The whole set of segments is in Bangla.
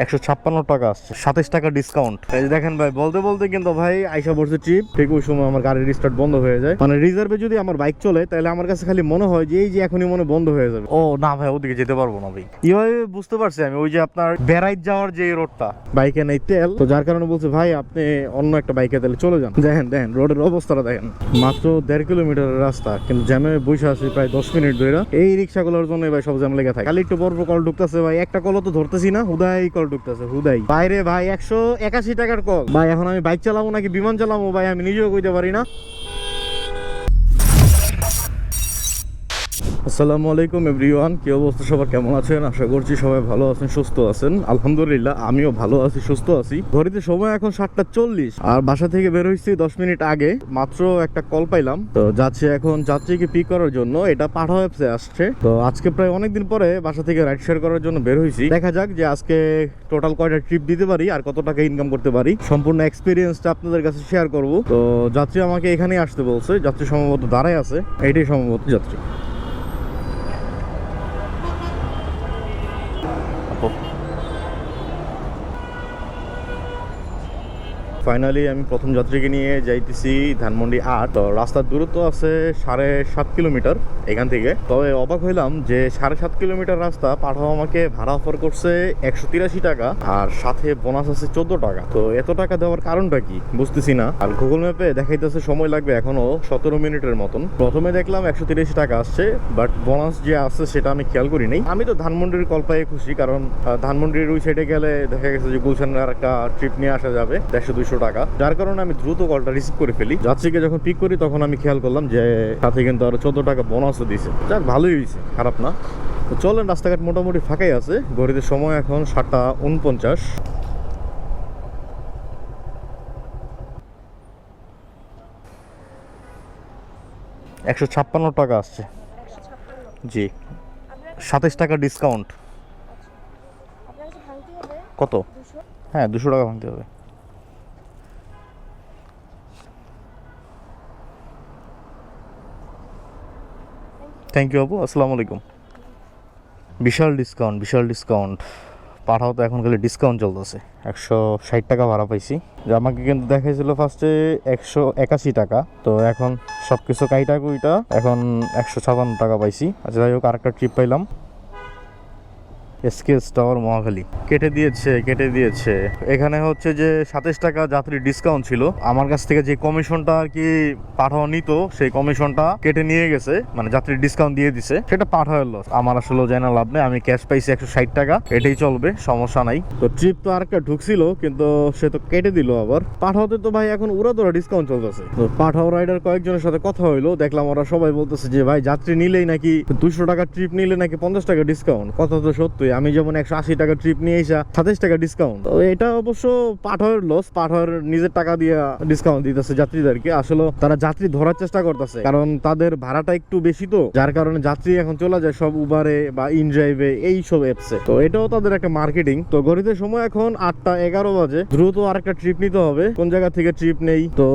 156 টাকা আসছে, 27 টাকা ডিসকাউন্ট। এই যে দেখেন ভাই, বলতে বলতে কিন্তু ভাই আইসা পড়ছে ট্রিপ। ঠিক ওই সময় আমার গাড়ির স্টার্ট বন্ধ হয়ে যায়। মানে রিজার্ভে যদি আমার বাইক চলে তাহলে আমার কাছে খালি মনে হয় যে এই যে এখনই মনে বন্ধ হয়ে যাবে। ও না ভাই, ওদিকে যেতে পারবো না ভাই। কিভাবে বুঝতে পারছি আমি, ওই যে আপনার বেড়াইত যাওয়ার যে রোডটা, বাইকে নেই তেল, তো যার কারণে বলছে ভাই আপনি অন্য একটা বাইকে তাহলে চলে যান। দেখেন দেখেন রোডের অবস্থাটা দেখেন, মাত্র 1.5 কিলোমিটারের রাস্তা, কিন্তু জ্যামে বসে আছি প্রায় 10 মিনিট ধরে। এই রিক্সাগুলোর জন্য ভাই সব জ্যাম লেগে থাকে। খালি একটু বড় কল ঢুকতেছে ভাই, একটা কলও তো ধরতেছি না, হুদাই কল ঢুকতেছে হুদাই। বাইরে ভাই 181 টাকার কল ভাই। এখন আমি বাইক চালাবো নাকি বিমান চালাবো ভাই আমি নিজেও কইতে পারি না। আসসালামু আলাইকুম এভরিওয়ান, কি অবস্থা সবার, কেমন আছেন? আশা করছি সবাই ভালো আছেন, সুস্থ আছেন। আলহামদুলিল্লাহ আমিও ভালো আছি, সুস্থ আছি। ঘড়িতে সময় এখন 7:40 আর বাসা থেকে বের হইছি 10 মিনিট আগে। মাত্র একটা কল পাইলাম, তো যাচ্ছি এখন যাত্রীকে পিক করার জন্য। এটা পাঠা অ্যাপসে আসছে। তো আজকে প্রায় অনেকদিন পরে বাসা থেকে রাইড শেয়ার করার জন্য বের হইছি। দেখা যাক যে আজকে টোটাল কয়টা ট্রিপ দিতে পারি আর কত টাকা ইনকাম করতে পারি। সম্পূর্ণ এক্সপিরিয়েন্সটা আপনাদের কাছে শেয়ার করব। তো যাত্রী আমাকে এখানেই আসতে বলছে, যাত্রী সম্ভবত দাঁড়ায় আছে, এইটাই সম্ভবত যাত্রী। ফাইনালি আমি প্রথম যাত্রীকে নিয়ে যাইতেছি ধানমন্ডি 8। তো রাস্তার দূরত্ব আছে 7.5 কিলোমিটার এখান থেকে। তবে অবাক হইলাম যে 7.5 কিলোমিটার রাস্তা পাঠাও আমাকে ভাড়া অফার করছে 183 টাকা, আর সাথে বোনাস আছে 14 টাকা। তো এত টাকা দেওয়ার কারণটা কি বুঝতেছি না। আর গুগল ম্যাপে দেখাইতেছে সময় লাগবে এখনো 17 মিনিটের মতন। প্রথমে দেখলাম 183 টাকা আসছে, বাট বোনাস যে আছে সেটা আমি খেয়াল করি নাই। আমি তো ধানমন্ডির কল পাইয়ে খুশি, কারণ ধানমন্ডির ওই সাইডে গেলে দেখা গেছে যে গুলশানের একটা ট্রিপ নিয়ে আসা যাবে 150-200 টাকা। যার কারণে আমি দ্রুত কলটা রিসিভ করে ফেলি। যাত্রীকে যখন পিক করি তখন আমি খেয়াল করলাম যে সাথে কিন্তু আরো 14 টাকা বোনাসও দিয়েছে। যাক, ভালোই হয়েছে, খারাপ না। তো চলেন, রাস্তাঘাট মোটামুটি ফাঁকাই আছে। ঘড়িতে সময় এখন 7:49। $156 টাকা আসছে। জি, 27 টাকা ডিসকাউন্ট। কত? হ্যাঁ, 200 টাকা ভাঙতে হবে। থ্যাংক ইউ আপু, আসসালামু আলাইকুম। বিশাল ডিসকাউন্ট, বিশাল ডিসকাউন্ট। পাঠাও তো এখন খালি ডিসকাউন্ট চলতেছে। 160 টাকা ভাড়া পাইছি। যে আমাকে কিন্তু দেখাইছিল ফার্স্টে 181 টাকা, তো এখন সব কিছু কাইটা কুইটা এখন 156 টাকা পাইছি। আচ্ছা যাই হোক, আরেকটা ট্রিপ পাইলাম এসকেএস টাওয়ার মহাখালী। কেটে দিয়েছে। এখানে হচ্ছে যে 27 টাকা যাত্রী ডিসকাউন্ট ছিল। আমার কাছ থেকে যে কমিশনটা আর কি পাঠাও নিত, সেই কমিশনটা কেটে নিয়ে গেছে, মানে যাত্রী ডিসকাউন্ট দিয়ে দিছে। সেটা পাঠাওয়ার লস, আমার আসলে জানা লাভ নেই। আমি ক্যাশ পাইছি 160 টাকা, এটাই চলবে, সমস্যা নাই। তো ট্রিপ তো আরেকটা ঢুকছিল, কিন্তু সে তো কেটে দিল আবার। পাঠাওতে তো ভাই এখন উড়াদোড়া ডিসকাউন্ট চলতেছে। তো পাঠাও রাইডার কয়েকজনের সাথে কথা হইলো, দেখলাম ওরা সবাই বলতেছে যে ভাই যাত্রী নিলেই নাকি 200 টাকা ট্রিপ নিলে নাকি 50 টাকা ডিসকাউন্ট। কথা তো সত্যি। আমি যেমন 180 টাকা ট্রিপ নিয়ে এসা 27 টাকা ডিসকাউন্ট। তো এটা অবশ্য পাঠাওয়ের লস, পাঠাওয়ের নিজের টাকা দিয়ে ডিসকাউন্ট দিতেছে যাত্রীদেরকে। আসলে তারা যাত্রী ধরার চেষ্টা করতেছে, কারণ তাদের ভাড়াটা একটু বেশি, তো যার কারণে যাত্রী এখন চলে যায় সব উবারে বা ইনড্রাইভে, এই সব অ্যাপসে। তো এটাও তাদের একটা মার্কেটিং। তো ঘড়িতে সময় এখন 8:11 বাজে। দ্রুত আরেকটা ট্রিপ নিতে হবে। কোন জায়গা থেকে ট্রিপ নেই, তো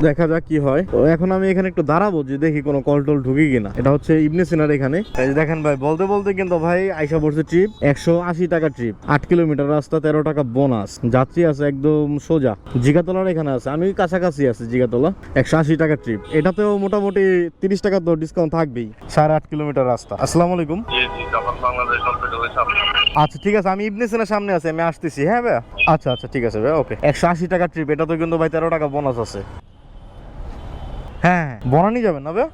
দেখা যাক কি হয়। তো এখন আমি এখানে একটু দাঁড়াবো যে দেখি কোনো কল টল ঢুকি কিনা। এটা হচ্ছে ইবনে সিনার এখানে। এই দেখেন ভাই, বলতে বলতে কিন্তু ভাই আইসা পড়ছে ট্রিপ। 180 টাকা ট্রিপ, 8 কিলোমিটার রাস্তা, 13 টাকা বোনাস। যাত্রী আছে একদম সোজা। জিগাতলার এখানে আছে, আমি কাছাকাছি আছি জিগাতলা। 180 টাকা ট্রিপ, এটাতেও মোটামুটি 30 টাকা তো ডিসকাউন্ট থাকবেই। 8.5 কিলোমিটার রাস্তা। আসসালামু আলাইকুম। আচ্ছা ঠিক আছে, আমি ইবনে সিনার সামনে আছি, আমি আসতেছি। হ্যাঁ ভাই, আচ্ছা আচ্ছা ঠিক আছে ভাই, ওকে। 180 টাকা ট্রিপ, এটা তো কিন্তু ভাই 13 টাকা বোনাস আছে। হ্যাঁ, বনানি যাবেন না ভাই?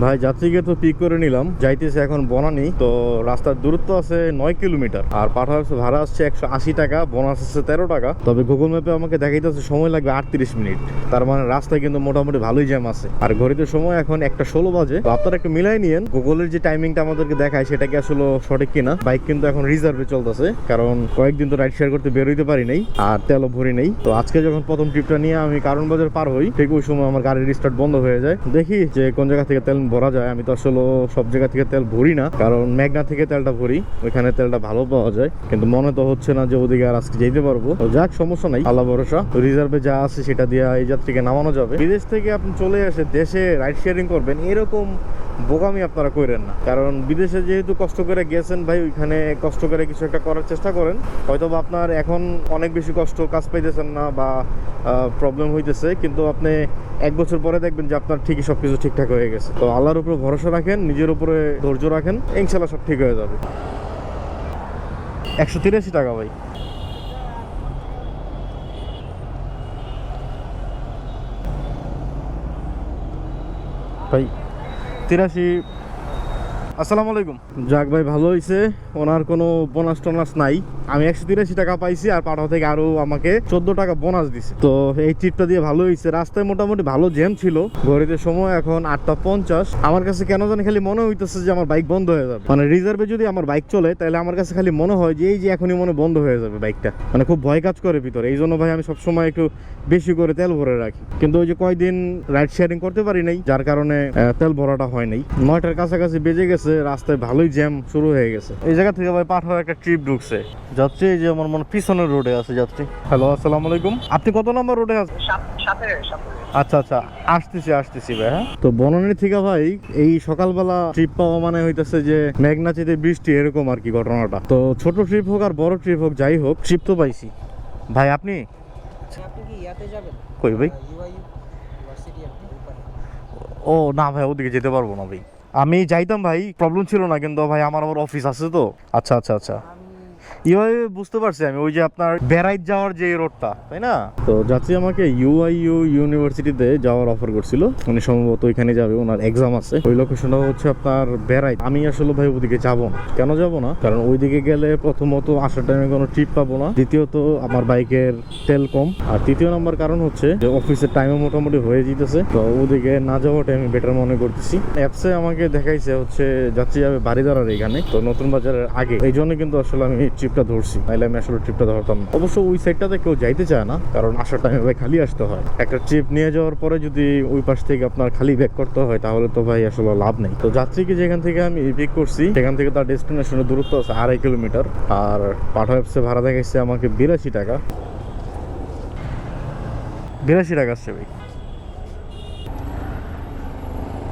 ভাই যাত্রীকে তো পিক করে নিলাম, যাইতেছে এখন বনানি। তো রাস্তার দূরত্ব আছে 9 কিলোমিটার, আর পাঠার ভাড়া আসছে 180 টাকা, বোনাস আছে 13 টাকা। তবে গুগল ম্যাপে আমাকে দেখাইতেছে সময় লাগবে 38 মিনিট। তার মানে রাস্তায় কিন্তু মোটামুটি ভালোই জ্যাম আছে। আর ঘড়িতে সময় এখন 1:16 বাজে। তো আপনারা একটু মিলাই নিয়েন গুগলের যে টাইমিংটা আমাদেরকে দেখায় সেটা কি আসলে সঠিক কিনা। বাইক কিন্তু এখন রিজার্ভে চলতেছে, কারণ কয়েকদিন তো রাইড শেয়ার করতে বেরোইতে পারি নাই, আর তেলও ভরি নেই। তো আজকে যখন প্রথম ট্রিপটা নিয়ে আমি কারণ বাজার পার হই, ঠিক ওই সময় আমার গাড়ির স্টার্ট বন্ধ হয়ে যায়। দেখি যে কোন জায়গা থেকে তেল তেল ভরা যায়। আমি তো আসলে সব জায়গা থেকে তেল ভরি না, কারণ মেঘনা থেকে তেলটা ভরি, ওইখানে তেলটা ভালো পাওয়া যায়। কিন্তু মনে তো হচ্ছে না যে ওদিকে আর আজকে যেতে পারবো। তো যাক, সমস্যা নাই, আল্লাহ ভরসা। রিজার্ভে যা আছে সেটা দিয়ে এই যাত্রীকে নামানো যাবে। বিদেশ থেকে আপনি চলে এসে দেশে রাইড শেয়ারিং করবেন, এরকম বোকামি আপনারা করেন না। কারণ বিদেশে যেহেতু কষ্ট করে গেছেন ভাই, ওইখানে কষ্ট করে কিছু একটা করার চেষ্টা করেন। হয়তো বা আপনার এখন অনেক বেশি কষ্ট, কাজ পাইতেছেন না বা প্রবলেম হইতেছে, কিন্তু আপনি 1 বছর পরে দেখবেন যে আপনার ঠিকই সবকিছু ঠিকঠাক হয়ে গেছে। তো আল্লাহর উপরে ভরসা রাখেন, নিজের উপরে ধৈর্য রাখেন, ইনশাল্লাহ সব ঠিক হয়ে যাবে। 183 টাকা ভাই। ভাই 83। আসসালামু আলাইকুম। যাক ভাই, ভালো হয়েছে, ওনার কোনো বোনাস টোনাস নাই। আমি 183 টাকা পাইছি, আর পাঠাও থেকে আরো আমাকে 14 টাকা বোনাস দিছে। তো এই ট্রিপটা দিয়ে ভালো হয়েছে। রাস্তায় মোটামুটি ভালো জ্যাম ছিল, ঘড়িতে সময় এখন 8:50। আমার কাছে কেন জানি খালি মনে হইতেছে যে আমার বাইক বন্ধ হয়ে যাবে। মানে রিজার্ভে যদি আমার বাইক চলে, তাহলে আমার কাছে খালি মনে হয় যে এই যে এখনই মনে বন্ধ হয়ে যাবে বাইকটা। মানে খুব ভয় কাজ করে ভিতরে। এই জন্য ভাই আমি সবসময় একটু বেশি করে তেল ভরে রাখি। কিন্তু ওই যে কয়দিন রাইড শেয়ারিং করতে পারি নাই, যার কারণে তেল ভরাটা হয় নাই। 9টার কাছাকাছি বেজে গেছে, রাস্তায় ভালোই জ্যাম শুরু হয়ে গেছে। এই জায়গা থেকে ভাই পাঠাও একটা ট্রিপ ঢুকছে যাত্রী, এই যে আমার মনে পিছনের রোডে আছে যাত্রী। হ্যালো, আসসালামু আলাইকুম। আপনি কত নম্বর রোডে আছেন? আচ্ছা আচ্ছা, আসতেছি ভাই। হ্যাঁ, তো বনানী থেকে ভাই এই সকালবেলা ট্রিপ পাওয়া মানে হইতেছে যে মেঘনা চেতে বৃষ্টি, এরকম আর কি ঘটনাটা। তো ছোট ট্রিপ হোক আর বড় ট্রিপ হোক, যাই হোক, ট্রিপ তো পাইছি ভাই। আপনি কি ইয়াতে যাবেন? কই ভাই? ইউআইইউ ইউনিভার্সিটি আপনি ওপারে? ও না ভাই, ওদিকে যেতে পারবো না ভাই। আমি যাইতাম ভাই, প্রবলেম ছিল না, কিন্তু ভাই আমার আবার অফিস আছে তো। আচ্ছা আচ্ছা আচ্ছা, ইউআইইউ বুঝতে পারছি আমি, ওই যে আপনার বেড়াইত যাওয়ার যে রোডটা, তাই না? তো যাত্রী আমাকে ইউআইইউ ইউনিভার্সিটিতে যাওয়ার অফার করছিল। উনি সম্ভবত ওইখানে যাবে, ওনার এক্সাম আছে। ওই লোকেশনটা হচ্ছে আপনার বেড়াইত। আমি আসলে ভাই ওদিকে যাবো না। কেন যাবো না? কারণ ওইদিকে গেলে প্রথমত আসার টাইমে কোনো ট্রিপ পাবো না, দ্বিতীয়ত আমার বাইকের তেল কম, আর তৃতীয় নম্বর কারণ হচ্ছে যে অফিসের টাইমে মোটামুটি হয়ে যেতেছে। তো ওদিকে না যাওয়াটাই আমি বেটার মনে করতেছি। অ্যাপসে আমাকে দেখাইছে হচ্ছে যাত্রী যাবে বাড়িদারার এখানে, তো নতুন বাজারের আগে। এই জন্য কিন্তু আসলে আমি ট্রিপটা ধরছি, নাইলে আমি আসলে ট্রিপটা ধরতাম না। অবশ্য ওই সাইডটাতে কেউ যাইতে চায় না, কারণ আসার টাইমে ভাই খালি আসতে হয়। একটা ট্রিপ নিয়ে যাওয়ার পরে যদি ওই পাশ থেকে আপনার খালি ব্যাক করতে হয়, তাহলে তো ভাই আসলে লাভ নেই। তো যাত্রীকে যেখান থেকে আমি পিক করছি, সেখান থেকে তার ডেস্টিনেশনের দূরত্ব আছে 2.5 কিলোমিটার। আর পাঠাও অ্যাপসে ভাড়া দেখাইছে আমাকে 82 টাকা। 82 টাকা আসছে ভাই।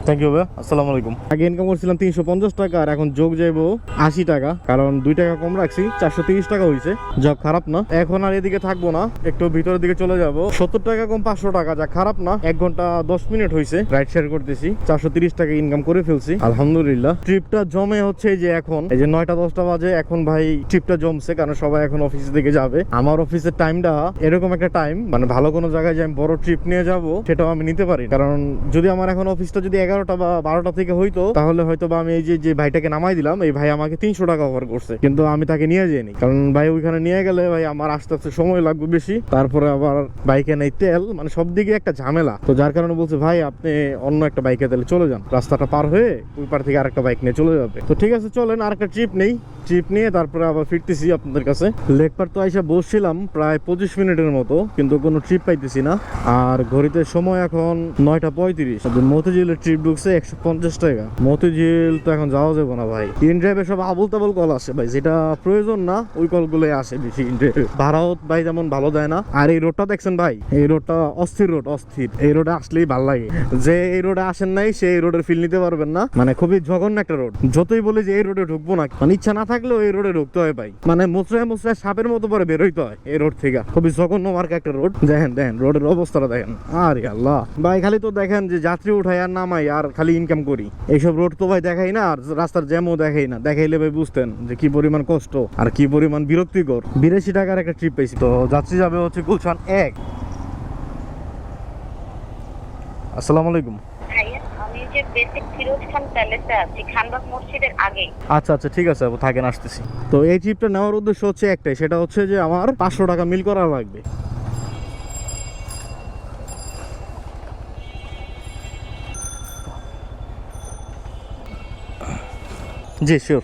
থ্যাংক ইউ ভাই, আসসালামু আলাইকুম। আগে ইনকাম করছিলাম 350 টাকা, আর এখন যোগ যাইবো 80 টাকা, কারণ 2 টাকা কম রাখছি, 430 টাকা হয়েছে। জব খারাপ না। এখন আর এদিকে থাকবো না, একটু ভিতরের দিকে চলে যাব। 70 টাকা কম 500 টাকা, যা খারাপ না। 1 ঘন্টা 10 মিনিট হয়েছে রাইড শেয়ার করতেছি, 430 টাকা ইনকাম করে ফেলছি আলহামদুলিল্লাহ। ট্রিপটা জমে হচ্ছে এই যে এখন, এই যে 9টা-10টা বাজে, এখন ভাই ট্রিপটা জমছে, কারণ সবাই এখন অফিসের দিকে যাবে। আমার অফিসের টাইমটা এরকম একটা টাইম, মানে ভালো কোনো জায়গায় যে আমি বড় ট্রিপ নিয়ে যাব, সেটাও আমি নিতে পারি। কারণ যদি আমার এখন অফিসটা যদি 11টা বা 12টা থেকে হইতো, তাহলে হয়তো বা আমি এই যে ভাইটাকে নামাই দিলাম, এই ভাই আমাকে 300 টাকা অফার করছে, কিন্তু আমি তাকে নিয়ে যাইনি। কারণ ভাই ওইখানে নিয়ে গেলে ভাই আমার আস্তে আস্তে সময় লাগবে বেশি, তারপরে আবার বাইকে নেই তেল, মানে সব দিকে একটা ঝামেলা। তো যার কারণে বলছে ভাই আপনি অন্য একটা বাইকে তাহলে চলে যান, রাস্তাটা পার হয়ে ওই পার থেকে আরেকটা বাইক নিয়ে চলে যাবে। তো ঠিক আছে, চলেন আরেকটা ট্রিপ নেই। ট্রিপ নিয়ে তারপরে আবার ফিরতেছি আপনাদের কাছে। লেকপার তো আইসা বসছিলাম প্রায় 25 মিনিটের মতো, কিন্তু কোনো ট্রিপ পাইতেছি না। আর ঘড়িতে সময় এখন 9:35। মতিঝিলের ট্রিপ ঢুকছে 150 টাকা। মতিঝিল তো এখন যাওয়া যাবে না ভাই, ইন ড্রাইভে সব আবুল তাবুল কল আসে ভাই, যেটা প্রয়োজন না ওই কলগুলোই আসে বেশি। ইন ড্রাইভে ভাড়াও ভাই যেমন ভালো দেয় না। আর এই রোডটা দেখছেন ভাই, এই রোডটা অস্থির রোড, অস্থির। এই রোডে আসলেই ভালো লাগে। যে এই রোডে আসেন নাই, সে এই রোডের ফিল নিতে পারবেন না। মানে খুবই জঘন্য একটা রোড। যতই বলি যে এই রোডে ঢুকবো না, মানে ইচ্ছা না থাকলেও এই রোডে ঢুকতে হয় ভাই। মানে মোচড়ায় মোচড়ায় সাপের মতো পরে বেরোইতে হয় এই রোড থেকে। খুবই জঘন্য মার্কা একটা রোড। দেখেন দেখেন রোডের অবস্থাটা দেখেন। আরে আল্লাহ ভাই, খালি তো দেখেন যে যাত্রী উঠাই আর নামাই আর খালি ইনকাম করি। এইসব রোড তো ভাই দেখাই না, আর রাস্তার জ্যামও দেখাই না। দেখাইলে ভাই বুঝতেন যে কি পরিমাণ কষ্ট আর কি পরিমাণ বিরক্তিকর। 82 টাকার একটা ট্রিপ পাইছি। তো যাত্রী যাবে হচ্ছে গুলশান 1। আসসালামু আলাইকুম। আমি যে বেসিক ফিরোজ খান প্যালেসে আছি, খানবাগ মসজিদের আগে। আচ্ছা আচ্ছা, ঠিক আছে আপু, থাকেন, আসতেছি। তো এই ট্রিপটা নেওয়ার উদ্দেশ্য হচ্ছে একটাই, সেটা হচ্ছে যে আমার 500 টাকা মিল করা লাগবে। জি শিওর।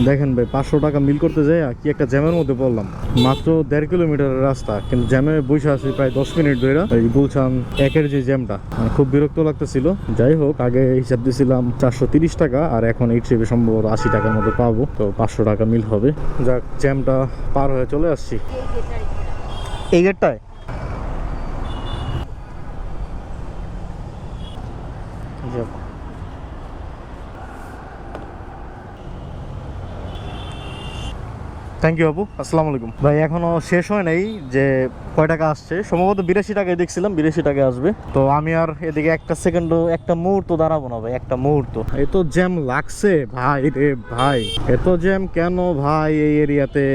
দেখেন ভাই 500 টাকা মিল করতে যাই কি একটা জ্যামের মধ্যে পড়লাম। মাত্র 1.5 কিলোমিটারের রাস্তা, কিন্তু জ্যামে বসে আছি প্রায় 10 মিনিট ধরে। এই গুলশান একের যে জ্যামটা, মানে খুব বিরক্ত লাগতেছিল। যাই হোক, আগে হিসাব দিয়েছিলাম 430 টাকা, আর এখন এই ট্রিপে সম্ভবত 80 টাকার মতো পাবো, তো 500 টাকা মিল হবে। যাক, জ্যামটা পার হয়ে চলে আসছি এই গেটটায়। থ্যাংক ইউ আপু, আসসালামু আলাইকুম। ভাই এখনো শেষ হয় নাই যে কয় টাকা আসছে, সম্ভবত 82 টাকায় দেখছিলাম, 82 টাকায় আসবে। তো আমি আর এদিকে একটা সেকেন্ডও, একটা মুহূর্ত দাঁড়াবো না ভাই, একটা মুহূর্ত। এত জ্যাম লাগছে ভাই রে ভাই, এত জ্যাম কেন ভাই এই এরিয়াতে?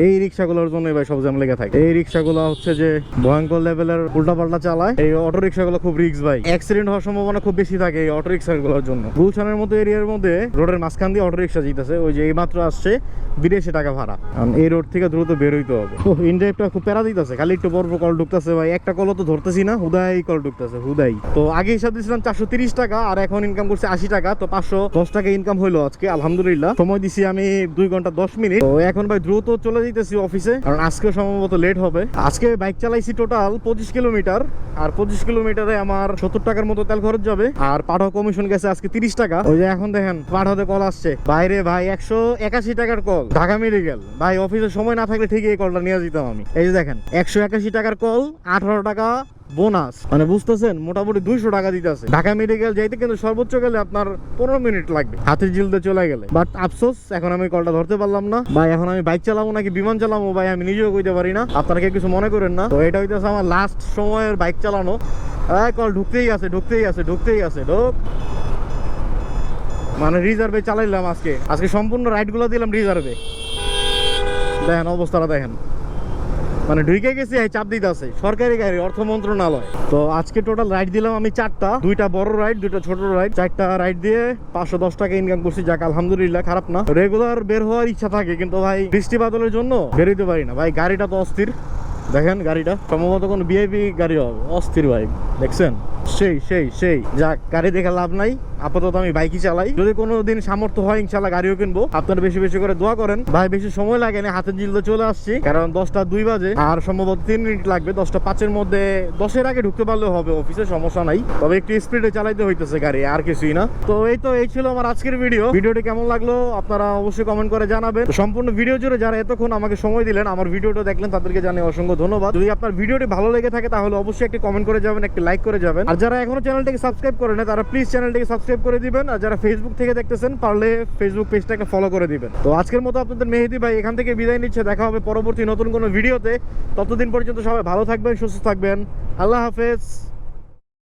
এই রিক্সাগুলোর জন্য ভাই সব জ্যাম লেগে থাকে। এই রিক্সাগুলো হচ্ছে যে ভয়ঙ্কর লেভেলের উল্টাপাল্টা চালায়। এই অটো রিক্সাগুলো খুব রিস্ক ভাই, অ্যাক্সিডেন্ট হওয়ার সম্ভাবনা খুব বেশি থাকে এই অটো রিক্সাগুলোর জন্য। গুলশানের মতো এরিয়ার মধ্যে রোডের মাঝখান দিয়ে অটো রিক্সা যেতেছে, ওই যে এই মাত্র আসছে 82 টাকা ভাড়া। কারণ এই রোড থেকে দ্রুত বের হইতে হবে। ইনড্রাইভটা খুব প্যারা দিতেছে, খালি একটু বড় কল ঢুকতেছে ভাই, একটা কলও তো ধরতেছি না, হুদাই কল ঢুকতেছে হুদাই। তো আগে হিসাব দিয়েছিলাম 430 টাকা, আর এখন ইনকাম করছে 80 টাকা, তো 510 টাকা ইনকাম হইলো আজকে আলহামদুলিল্লাহ। সময় দিছি আমি 2 ঘন্টা 10 মিনিট। তো এখন ভাই দ্রুত চলে যেতেছি অফিসে, কারণ আজকে সম্ভবত লেট হবে। আজকে বাইক চালাইছি টোটাল 25 কিলোমিটার, আর 25 কিলোমিটারে আমার 70 টাকার মতো তেল খরচ যাবে। আর পাঠাও কমিশন গেছে আজকে 30 টাকা। ওই যে এখন দেখেন পাঠাতে কল আসছে বাইরে ভাই, 181 টাকার কল, ঢাকা মেডিকেল। ভাই অফিসে সময় না থাকলে ঠিকই এই কলটা নিয়ে যেতাম আমি। এই যে দেখেন 181 টাকার কল, 18 টাকা বোনাস, মানে বুঝতেছেন মোটামুটি 200 টাকা দিতেছে। ঢাকা মেডিকেল যাইতে কিন্তু সর্বোচ্চ গেলে আপনার 15 মিনিট লাগবে হাতের জিলতে চলে গেলে। বাট আফসোস এখন আমি কলটা ধরতে পারলাম না ভাই। এখন আমি বাইক চালাবো নাকি বিমান চালাবো ভাই আমি নিজেও কইতে পারি না, আপনারা কেউ কিছু মনে করেন না। তো এটা হইতেছে আমার লাস্ট সময়ের বাইক চালানো। কল ঢুকতেই আছে ঢুকতেই আছে ঢুকতেই আছে, ঢোক। মানে রিজার্ভে চালাইলাম আজকে সম্পূর্ণ রাইডগুলো দিলাম রিজার্ভে। দেখেন অবস্থাটা দেখেন, মানে ঢুকে গেছি চাপ দিতে আছে সরকারি গাড়ি, অর্থ মন্ত্রণালয়। তো আজকে টোটাল রাইড দিলাম আমি 4টা, 2টা বড় রাইড, 2টা ছোট রাইড। 4টা রাইড দিয়ে 510 টাকা ইনকাম করছি, যাক আলহামদুলিল্লাহ, খারাপ না। রেগুলার বের হওয়ার ইচ্ছা থাকে, কিন্তু ভাই বৃষ্টি বাদলের জন্য বেরোতে পারি না ভাই। গাড়িটা তো অস্থির, দেখেন গাড়িটা সম্ভবত কোনো ভিআইপি গাড়ি হবে, অস্থির ভাই দেখছেন। সেই যাক, গাড়ি দেখে লাভ নাই, আপাতত আমি বাইকই চালাই। যদি কোনো দিন সামর্থ্য হয় ইনশাল্লাহ গাড়িও কিনবো। আপনারা বেশি বেশি করে দোয়া করেন ভাই, বেশি সময় লাগে না, হাতের জিলতে চলে আসছি। কারণ 10টা 2 বাজে, আর সম্ভবত 3 মিনিট লাগবে। 10টা 5-এর মধ্যে 10-এর আগে ঢুকতে পারলেও হবে অফিসে, সমস্যা নাই। তবে একটু স্পিডে চালাইতে হইতেছে গাড়ি, আর কিছুই না। তো এই ছিল আমার আজকের ভিডিওটি কেমন লাগলো আপনারা অবশ্যই কমেন্ট করে জানাবেন। সম্পূর্ণ ভিডিও জুড়ে যারা এতক্ষণ আমাকে সময় দিলেন, আমার ভিডিওটা দেখলেন, তাদেরকে জানাই অসংখ্য ধন্যবাদ। যদি আপনার ভিডিওটি ভালো লেগে থাকে তাহলে অবশ্যই একটি কমেন্ট করে যাবেন, একটি লাইক করে যাবেন। আর যারা এখনো চ্যানেলটিকে সাবস্ক্রাইব করে না তারা প্লিজ চ্যানেলটিকে সাবস্ক্রাইব করে দিবেন। আর যারা ফেসবুক থেকে দেখতেছেন পারলে ফেসবুক পেজটাকে ফলো করে দিবেন। তো আজকের মতো আপনাদের মেহেদি ভাই এখান থেকে বিদায় নিচ্ছে, দেখা হবে পরবর্তী নতুন কোনো ভিডিওতে। ততদিন পর্যন্ত সবাই ভালো থাকবেন, সুস্থ থাকবেন, আল্লাহ হাফেজ।